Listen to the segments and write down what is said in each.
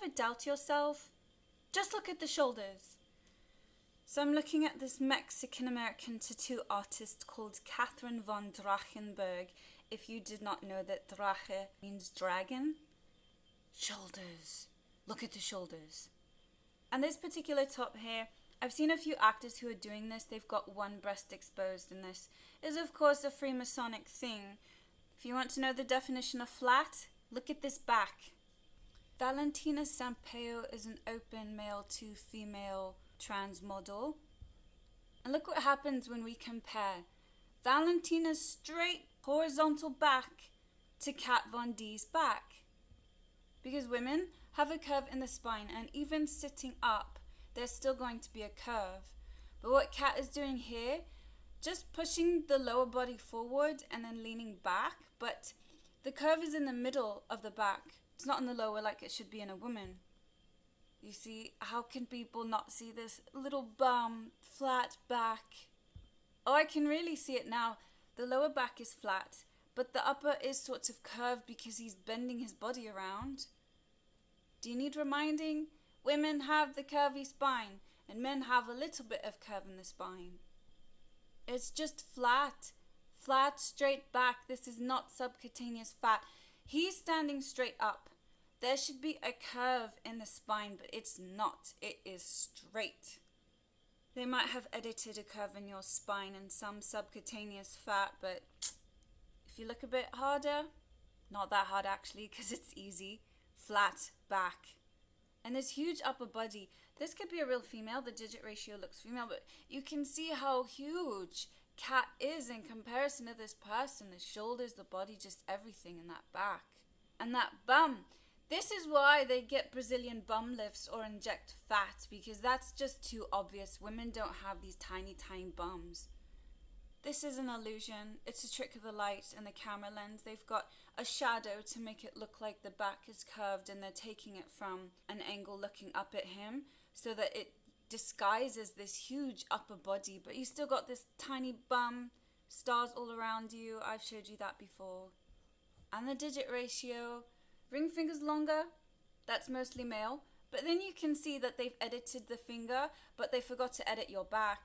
ever doubt yourself? Just look at the shoulders. So I'm looking at this Mexican-American tattoo artist called Catherine von Drachenberg. If you did not know that Drache means dragon. Shoulders. Look at the shoulders. And this particular top here, I've seen a few actors who are doing this. They've got one breast exposed, and this is of course a Freemasonic thing. If you want to know the definition of flat, look at this back. Valentina Sampaio is an open male to female trans model. And look what happens when we compare Valentina's straight horizontal back to Kat Von D's back. Because women have a curve in the spine, and even sitting up, there's still going to be a curve. But what Kat is doing here, just pushing the lower body forward and then leaning back, but the curve is in the middle of the back. It's not in the lower like it should be in a woman. You see, how can people not see this little bum, flat back? Oh, I can really see it now. The lower back is flat, but the upper is sort of curved because he's bending his body around. Do you need reminding? Women have the curvy spine, and men have a little bit of curve in the spine. It's just flat, straight back. This is not subcutaneous fat. He's standing straight up. There should be a curve in the spine, but it's not. It is straight. They might have edited a curve in your spine and some subcutaneous fat, but if you look a bit harder, not that hard actually, because it's easy, flat back. And this huge upper body. This could be a real female. The digit ratio looks female, but you can see how huge Kat is in comparison to this person. The shoulders, the body, just everything in that back. And that bum. This is why they get Brazilian bum lifts or inject fat, because that's just too obvious. Women don't have these tiny, tiny bums. This is an illusion. It's a trick of the light and the camera lens. They've got a shadow to make it look like the back is curved, and they're taking it from an angle looking up at him so that it disguises this huge upper body, but you still got this tiny bum, stars all around you. I've showed you that before. And the digit ratio. Ring finger's longer, that's mostly male, but then you can see that they've edited the finger, but they forgot to edit your back.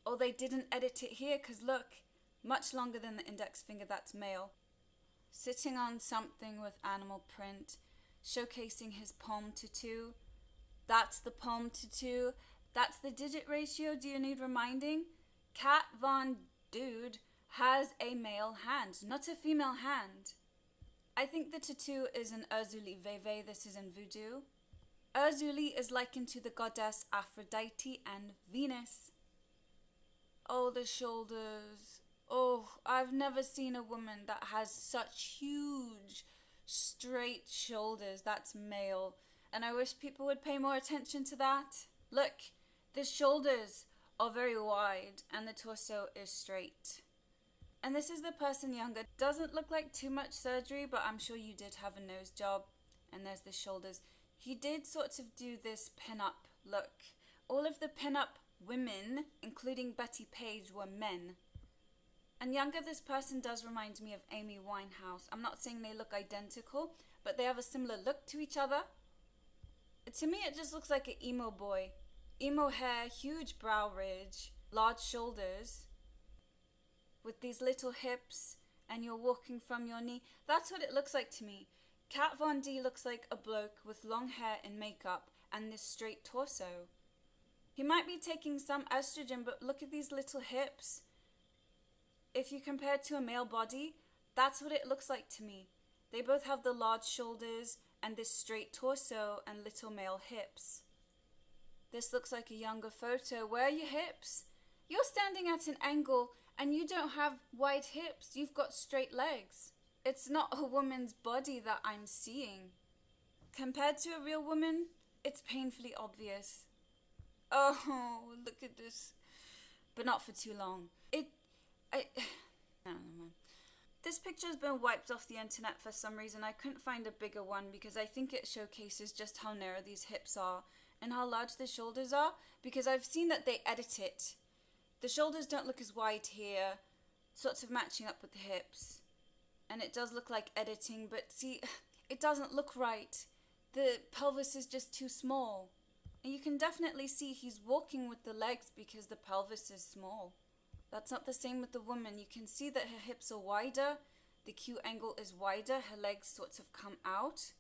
Or they didn't edit it here, because look, much longer than the index finger, that's male. Sitting on something with animal print, showcasing his palm tattoo. That's the palm tattoo. That's the digit ratio. Do you need reminding? Kat Von Dude has a male hand, not a female hand. I think the tattoo is an Urzuli Veve. This is in voodoo. Urzuli is likened to the goddess Aphrodite and Venus. Oh, the shoulders. Oh, I've never seen a woman that has such huge, straight shoulders. That's male. And I wish people would pay more attention to that. Look, the shoulders are very wide and the torso is straight. And this is the person younger. Doesn't look like too much surgery, but I'm sure you did have a nose job. And there's the shoulders. He did sort of do this pin-up look. All of the pin-up women, including Betty Page, were men. And younger, this person does remind me of Amy Winehouse. I'm not saying they look identical, but they have a similar look to each other. To me, it just looks like an emo boy. Emo hair, huge brow ridge, large shoulders, with these little hips, and you're walking from your knee. That's what it looks like to me. Kat Von D looks like a bloke with long hair and makeup and this straight torso. He might be taking some estrogen, but look at these little hips. If you compare it to a male body, that's what it looks like to me. They both have the large shoulders and this straight torso and little male hips. This looks like a younger photo. Where are your hips? You're standing at an angle and you don't have wide hips. You've got straight legs. It's not a woman's body that I'm seeing. Compared to a real woman, it's painfully obvious. Oh, look at this. But not for too long. I don't know. This picture's been wiped off the internet for some reason. I couldn't find a bigger one because I think it showcases just how narrow these hips are and how large the shoulders are, because I've seen that they edit it. The shoulders don't look as wide here, sort of matching up with the hips. And it does look like editing, but see, it doesn't look right. the pelvis is just too small. And you can definitely see he's walking with the legs because the pelvis is small. That's not the same with the woman. You can see that her hips are wider, the Q angle is wider, her legs sort of come out.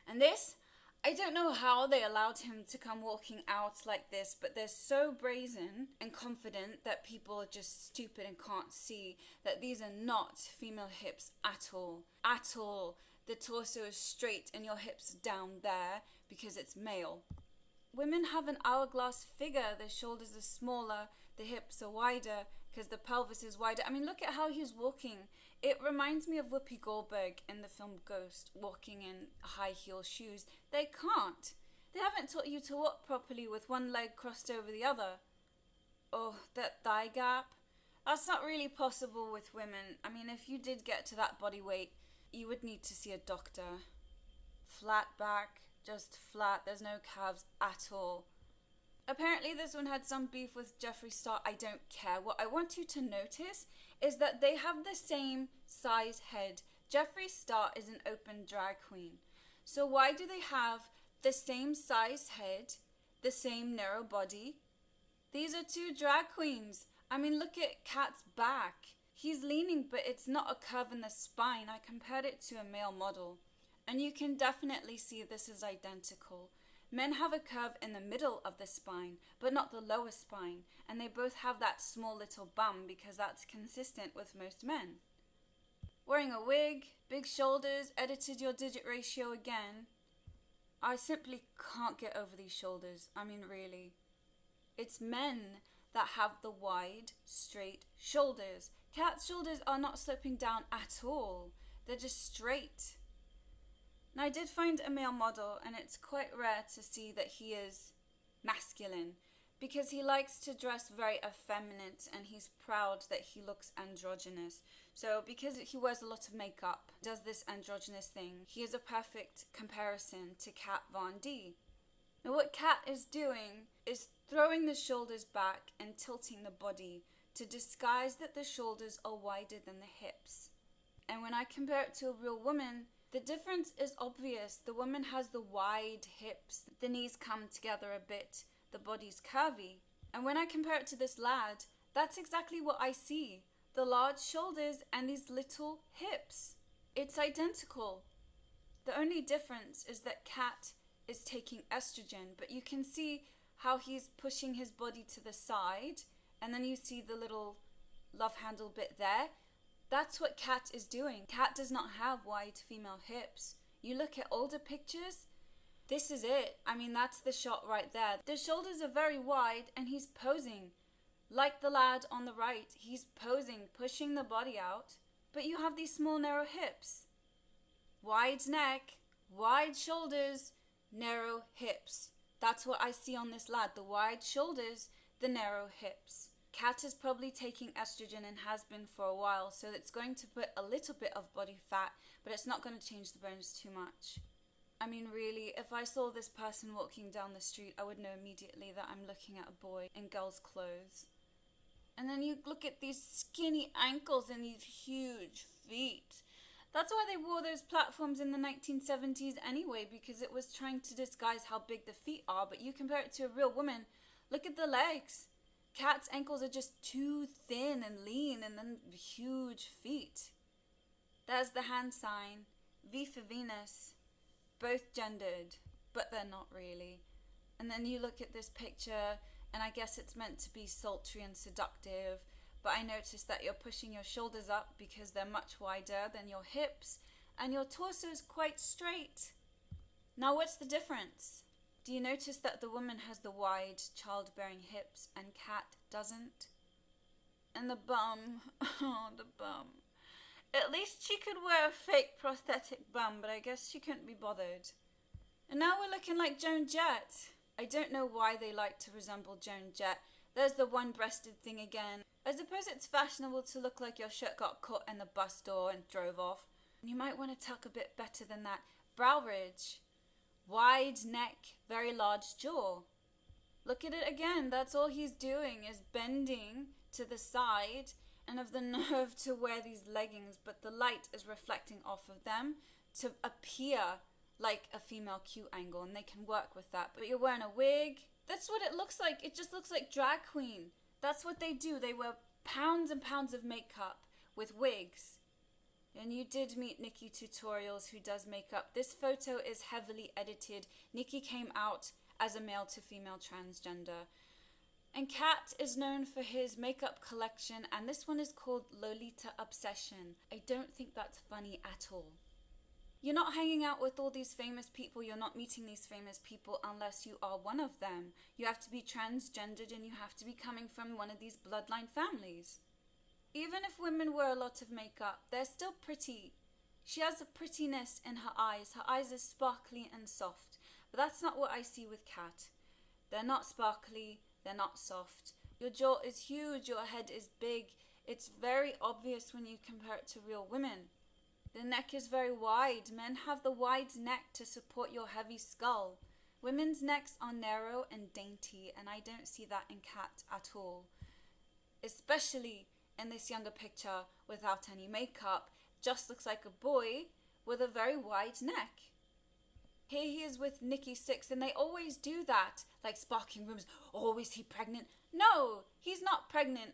And this, I don't know how they allowed him to come walking out like this, but they're so brazen and confident that people are just stupid and can't see that these are not female hips at all. At all. The torso is straight and your hips are down there because it's male. Women have an hourglass figure. The shoulders are smaller, the hips are wider because the pelvis is wider. I mean, look at how he's walking. It reminds me of Whoopi Goldberg in the film Ghost, walking in high heel shoes. They can't. They haven't taught you to walk properly with one leg crossed over the other. Oh, that thigh gap. That's not really possible with women. I mean, if you did get to that body weight, you would need to see a doctor. Flat back, just flat. There's no calves at all. Apparently this one had some beef with Jeffree Star. I don't care. What I want you to notice is that they have the same size head. Jeffree Star is an open drag queen. So why do they have the same size head, the same narrow body? These are two drag queens. I mean, look at Kat's back. He's leaning, but it's not a curve in the spine. I compared it to a male model. And you can definitely see this is identical. Men have a curve in the middle of the spine, but not the lower spine. And they both have that small little bum because that's consistent with most men. Wearing a wig, big shoulders, edited your digit ratio again. I simply can't get over these shoulders. I mean, really. It's men that have the wide, straight shoulders. Kat's shoulders are not sloping down at all. They're just straight. Now, I did find a male model, and it's quite rare to see that he is masculine because he likes to dress very effeminate and he's proud that he looks androgynous. So because he wears a lot of makeup, does this androgynous thing, he is a perfect comparison to Kat Von D. Now, what Kat is doing is throwing the shoulders back and tilting the body to disguise that the shoulders are wider than the hips. And when I compare it to a real woman, the difference is obvious. The woman has the wide hips, the knees come together a bit, the body's curvy. And when I compare it to this lad, that's exactly what I see. The large shoulders and these little hips. It's identical. The only difference is that Kat is taking estrogen, but you can see how he's pushing his body to the side, and then you see the little love handle bit there. That's what Kat is doing. Kat does not have wide female hips. You look at older pictures, this is it. I mean, that's the shot right there. The shoulders are very wide and he's posing. Like the lad on the right, he's posing, pushing the body out. But you have these small, narrow hips. Wide neck, wide shoulders, narrow hips. That's what I see on this lad. The wide shoulders, the narrow hips. Kat is probably taking estrogen and has been for a while, so it's going to put a little bit of body fat, but it's not going to change the bones too much. I mean, really, if I saw this person walking down the street, I would know immediately that I'm looking at a boy in girl's clothes. And then you look at these skinny ankles and these huge feet. That's why they wore those platforms in the 1970s anyway, because it was trying to disguise how big the feet are, but you compare it to a real woman, look at the legs. Kat's ankles are just too thin and lean, and then huge feet. There's the hand sign, V for Venus, both gendered, but they're not really. And then you look at this picture, and I guess it's meant to be sultry and seductive, but I noticed that you're pushing your shoulders up because they're much wider than your hips, and your torso is quite straight. Now, what's the difference? Do you notice that the woman has the wide, childbearing hips and Kat doesn't? And the bum, oh, the bum. At least she could wear a fake prosthetic bum, but I guess she couldn't be bothered. And now we're looking like Joan Jett. I don't know why they like to resemble Joan Jett. There's the one-breasted thing again. I suppose it's fashionable to look like your shirt got caught in the bus door and drove off. And you might want to tuck a bit better than that. Brow ridge. Wide neck, very large jaw. Look at it again. That's all he's doing is bending to the side and have the nerve to wear these leggings, but the light is reflecting off of them to appear like a female cute angle, and they can work with that. But you're wearing a wig. That's what it looks like. It just looks like drag queen. That's what they do. They wear pounds and pounds of makeup with wigs. And you did meet Nikki Tutorials, who does makeup. This photo is heavily edited. Nikki came out as a male to female transgender. And Kat is known for his makeup collection, and this one is called Lolita Obsession. I don't think that's funny at all. You're not hanging out with all these famous people, you're not meeting these famous people unless you are one of them. You have to be transgendered and you have to be coming from one of these bloodline families. Even if women wear a lot of makeup, they're still pretty. She has a prettiness in her eyes. Her eyes are sparkly and soft. But that's not what I see with Kat. They're not sparkly, they're not soft. Your jaw is huge, your head is big. It's very obvious when you compare it to real women. The neck is very wide. Men have the wide neck to support your heavy skull. Women's necks are narrow and dainty, and I don't see that in Kat at all. Especially in this younger picture without any makeup, just looks like a boy with a very wide neck. Here he is with Nikki Sixx, and they always do that, like sparking rumors. Oh, is he pregnant? No, he's not pregnant.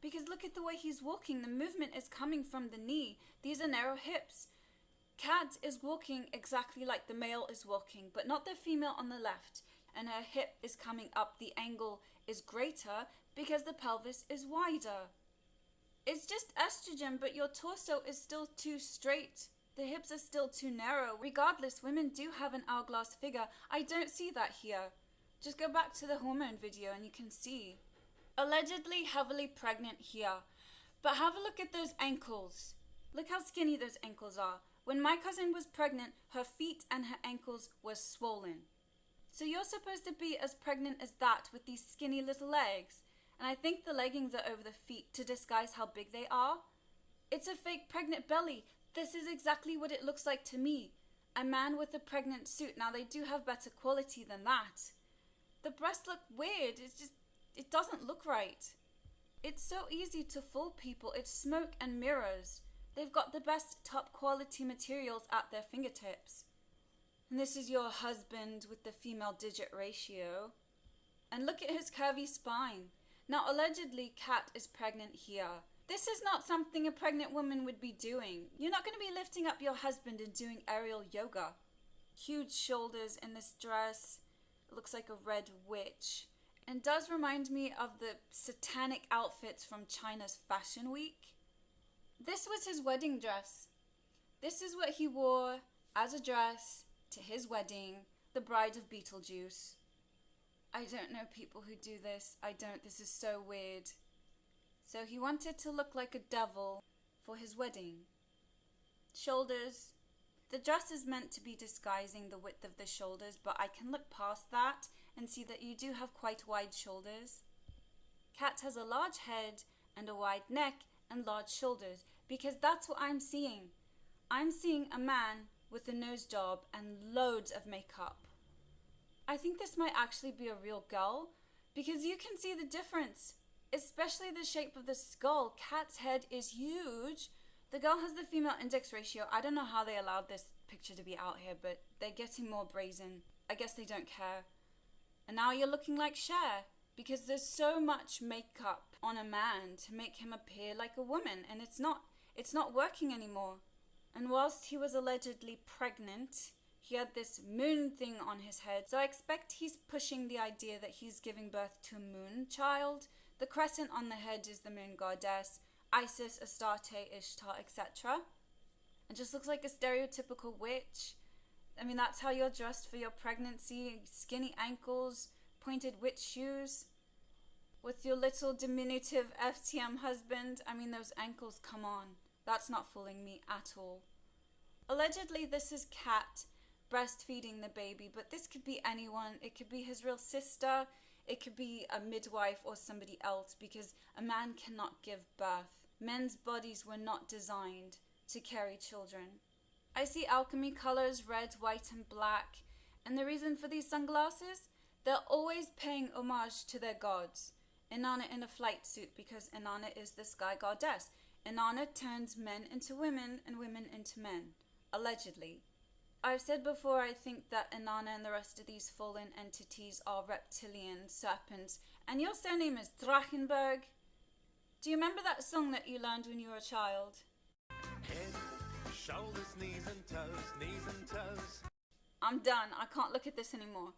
Because look at the way he's walking. The movement is coming from the knee. These are narrow hips. Kat is walking exactly like the male is walking, but not the female on the left. And her hip is coming up. The angle is greater because the pelvis is wider. It's just estrogen, but your torso is still too straight. The hips are still too narrow. Regardless, women do have an hourglass figure. I don't see that here. Just go back to the hormone video and you can see. Allegedly heavily pregnant here. But have a look at those ankles. Look how skinny those ankles are. When my cousin was pregnant, her feet and her ankles were swollen. So you're supposed to be as pregnant as that with these skinny little legs. And I think the leggings are over the feet to disguise how big they are. It's a fake pregnant belly. This is exactly what it looks like to me. A man with a pregnant suit. Now they do have better quality than that. The breasts look weird. It doesn't look right. It's so easy to fool people. It's smoke and mirrors. They've got the best top quality materials at their fingertips. And this is your husband with the female digit ratio. And look at his curvy spine. Now allegedly Kat is pregnant here. This is not something a pregnant woman would be doing. You're not going to be lifting up your husband and doing aerial yoga. Huge shoulders in this dress. It looks like a red witch. And does remind me of the satanic outfits from China's Fashion Week. This was his wedding dress. This is what he wore as a dress to his wedding, the bride of Beetlejuice. I don't know people who do this. I don't. This is so weird. So he wanted to look like a devil for his wedding. Shoulders. The dress is meant to be disguising the width of the shoulders, but I can look past that and see that you do have quite wide shoulders. Kat has a large head and a wide neck and large shoulders, because that's what I'm seeing. I'm seeing a man with a nose job and loads of makeup. I think this might actually be a real girl, because you can see the difference, especially the shape of the skull. Kat's head is huge. The girl has the female index ratio. I don't know how they allowed this picture to be out here, but they're getting more brazen. I guess they don't care. And now you're looking like Cher, because there's so much makeup on a man to make him appear like a woman, and it's not working anymore. And whilst he was allegedly pregnant, he had this moon thing on his head, so I expect he's pushing the idea that he's giving birth to a moon child. The crescent on the head is the moon goddess, Isis, Astarte, Ishtar, etc. It just looks like a stereotypical witch. I mean, that's how you're dressed for your pregnancy. Skinny ankles, pointed witch shoes. With your little diminutive FTM husband. I mean, those ankles, come on. That's not fooling me at all. Allegedly, this is Kat breastfeeding the baby, but this could be anyone. It could be his real sister. It could be a midwife or somebody else, because a man cannot give birth. Men's bodies were not designed to carry children. I see alchemy colors, red, white, and black. And the reason for these sunglasses? They're always paying homage to their gods. Inanna in a flight suit, because Inanna is the sky goddess. Inanna turns men into women and women into men. Allegedly. I've said before, I think that Inanna and the rest of these fallen entities are reptilian serpents. And your surname is Drachenberg. Do you remember that song that you learned when you were a child? Head, shoulders, knees and toes, knees and toes. I'm done. I can't look at this anymore.